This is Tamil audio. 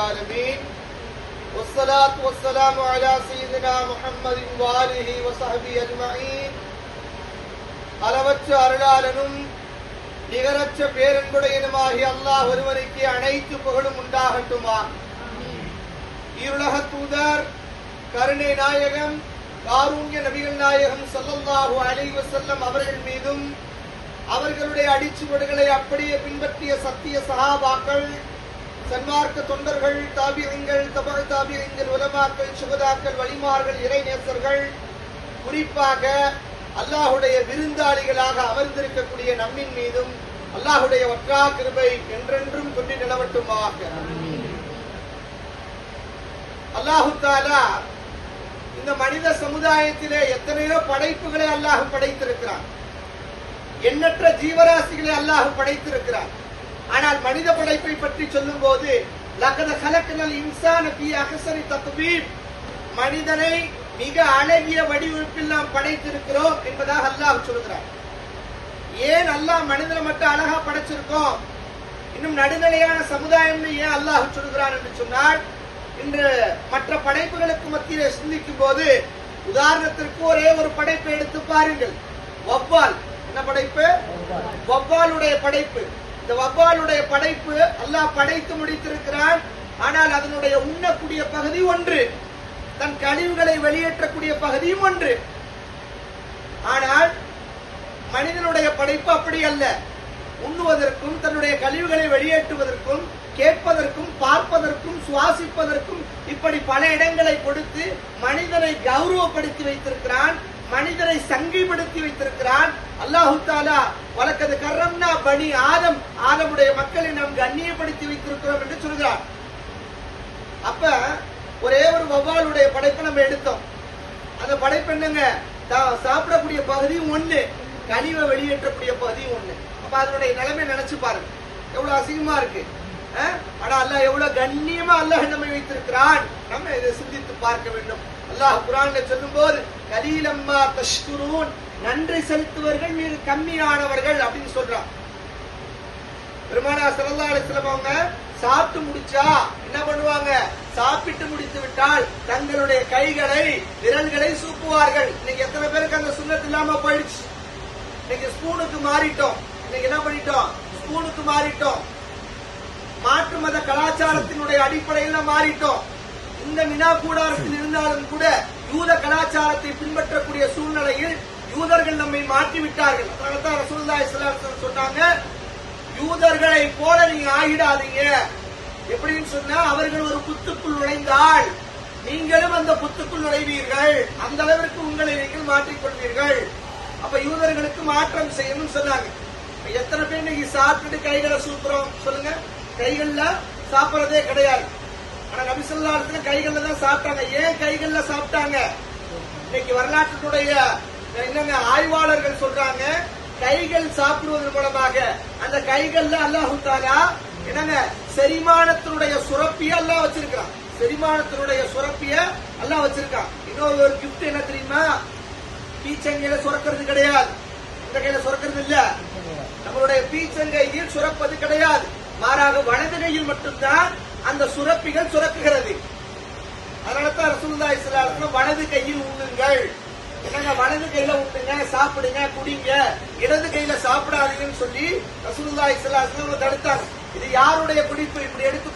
العالمين والصلاة والسلام على سيدنا محمد وآله وصحبه أجمعين. அளவற்ற அருளாளனும் நிகரற்ற பேரன்புடையனுமாகிய அல்லாஹ் ஒருவனுக்கு அனைத்து புகழும் உண்டாகட்டுமா. ஈருலக தூதர் கருணை நாயகம் காரூண்ய நபிகள் நாயகம் ஸல்லல்லாஹு அலைஹி வஸல்லம் அவர்கள் மீதும் அவர்களுடைய அடிச்சுவடுகளை அப்படியே பின்பற்றிய சத்திய சஹாபாக்கள், சன்மார்க்க தொண்டர்கள், தாபியங்கள், தபஅ தாபியங்கள், உலமாக்கள், சுகதாக்கள், வலிமார்கள், இறைநேசர்கள், குறிப்பாக அல்லாஹுடைய விருந்தாளிகளாக அமர்ந்திருக்கக்கூடிய நம்மின் மீதும் அல்லாஹுடைய வற்றா கிருபை என்றென்றும் கொண்டு நிலவட்டுமாக. அல்லாஹு தஆலா இந்த மனித சமுதாயத்திலே எத்தனையோ படைப்புகளை அல்லாஹ் படைத்திருக்கிறான். எண்ணற்ற ஜீவராசிகளை அல்லாஹ் படைத்திருக்கிறார். ஆனால் மனித படைப்பை பற்றி சொல்லும் போது லகத கலக்கனல் இன்சான ஃபீ அஹ்ஸனி தக்வீம், மனிதனை மிக அழகிய வடிவமைப்பில் நாம் படைத்திருக்கிறோம் என்பதாக அல்லாஹ் சொல்கிறார். ஏன் அல்லாஹ் மனிதனை மட்டும் அழகா படைச்சிருக்கோம், இன்னும் நடுநிலையான சமுதாயம் ஏன் அல்லாஹ் சொல்கிறான் என்று சொன்னால், இன்று மற்ற படைப்புகளுக்கு மத்தியிலே சிந்திக்கும் போது உதாரணத்திற்கு ஒரே ஒரு படைப்பை எடுத்து பாருங்கள். வவ்வால், என்ன படைப்பு? வவ்வாலுடைய படைப்பு. இந்த வவ்வாலுடைய படைப்பு அல்லாஹ் படைத்து முடித்திருக்கிறான். ஆனால் அதனுடைய உண்ணக்கூடிய பகுதி ஒன்று, தன் கழிவுகளை வெளியேற்றக்கூடிய பகுதியும் ஒன்று. ஆனால் மனிதனுடைய படைப்பு அப்படி அல்ல. உண்ணுவதற்கும் தன்னுடைய கழிவுகளை வெளியேற்றுவதற்கும் கேட்பதற்கும் பார்ப்பதற்கும் சுவாசிப்பதற்கும் இப்படி பல இடங்களை கொடுத்து மனிதனை கௌரவப்படுத்தி வைத்திருக்கிறான், மனிதனை சங்கைப்படுத்தி வைத்திருக்கிறான். அல்லாஹு தஆலா வலக்கது கர்ரம்னா பனி ஆதம், ஆதமுடைய மக்களை நாம் கண்ணியப்படுத்தி வைத்திருக்கிறோம் என்று சொல்கிறார். அப்ப ஒரே ஒரு வவ்வாலுடைய படைப்பை நம்ம எடுத்தோம். அந்த படைப்பு என்னங்க? சாப்பிடக்கூடிய பகுதியும் ஒண்ணு, கழிவை வெளியேற்றக்கூடிய பகுதியும் ஒண்ணு. அப்ப அதனுடைய நிலைமை நினைச்சு பாருங்க, எவ்வளவு அசிங்கமா இருக்கு. ஆனா அல்லாஹ் எவ்வளவு கண்ணியமா அல்லாஹ் நம்மை வைத்திருக்கிறான். நம்ம இதை சிந்தித்து பார்க்க வேண்டும். அல்லாஹ் குர்ஆன்ல சொல்லும் போது கலீலம்மா தஷ்குரூன், நன்றி செலுத்துவர்கள் மிக கம்மியானவர்கள் அப்படின்னு சொல்றான். பெருமானார் ஸல்லல்லாஹு அலைஹி வஸல்லம் அவங்க சாப்பிட்டு முடிச்சா என்ன பண்ணுவாங்க? சாப்பிட்டு முடித்து விட்டால் தங்களுடைய கைகளை, விரல்களை சூப்புவார்கள். இன்னைக்கு எத்தனை பேருக்கு அந்த சுன்னத் இல்லாம போயிடுச்சு? இன்னைக்கு ஸ்பூனுக்கு மாறிட்டோம். இன்னைக்கு என்ன பண்ணிட்டோம்? ஸ்பூனுக்கு மாறிட்டோம். மாற்று மத கலாச்சாரத்தினுடைய அடிப்படையில் மாறிட்டோம். இந்த வினா கூடாரத்தில் இருந்தாலும் கூட யூத கலாச்சாரத்தை பின்பற்றக்கூடிய சூழ்நிலையில் யூதர்கள் நம்மை மாற்றி விட்டார்கள். அதனால்தான் ரசூலுல்லாஹி ஸல்லல்லாஹு அலைஹி வஸல்லம் சொன்னாங்க, யூதர்களை போல நீங்க ஆகிடாதீங்க. எப்படின்னு சொன்னா, அவர்கள் ஒரு புத்துக்குள் நுழைந்தால் நீங்களும் அந்த புத்துக்குள் நுழைவீர்கள். அந்த அளவிற்கு உங்களை நீங்கள் மாற்றிக்கொள்வீர்கள். அப்ப யூதர்களுக்கு மாற்றம் செய்யணும்னு சொன்னாங்க. எத்தனை பேர் இன்னைக்கு சாப்பிட்டுட்டு கைகளை சூத்துறோம் சொல்லுங்க? கைகள்ல சாப்பிடறதே கிடையாது. ஆனா நபி ஸல்லல்லாஹு அலைஹி வஸல்லம் கைகள்ல தான் சாப்பிட்டாங்க. ஏன் கைகள்ல சாப்பிட்டாங்க? இன்னைக்கு வரலாற்றுடைய என்னங்க ஆய்வாளர்கள் சொல்றாங்க, கைகள் சாப்பிடுவதன் மூலமாக அந்த கைகள்ல அல்லாஹ் தஆலா என்னங்க செரிமானத்தினுடைய சுரப்பிய அல்லாஹ் வச்சிருக்கான். செரிமானத்தினுடைய சுரப்பிய அல்லாஹ் வச்சிருக்கான். இன்னொரு ஒரு கிஃப்ட் என்ன தெரியுமா? பீச்சங்கையில சுரக்கிறது கிடையாது, இந்த கையில சுரக்கிறது இல்ல. நம்மளுடைய பீச்சங்கையில் சுரப்பது கிடையாது, மாறாக வலது கையில் மட்டும்தான் அந்த சுரப்பிகள் சுரக்குகிறது. அதனாலதான் ரசூலுல்லாஹி ஸல்லல்லாஹு அலைஹி வஸல்லம் வலது கையில் உண்ணுங்கள், என்னங்க வலது கையில உண்ணுங்க, சாப்பிடுங்க, குடிங்க, இடது கையில சாப்பிடாதீங்கன்னு சொல்லி ரசூலுல்லாஹி ஸல்லல்லாஹு அலைஹி வஸல்லம் தடுத்தாங்க. இது யாருடைய குறிப்பு? இப்படி எடுத்து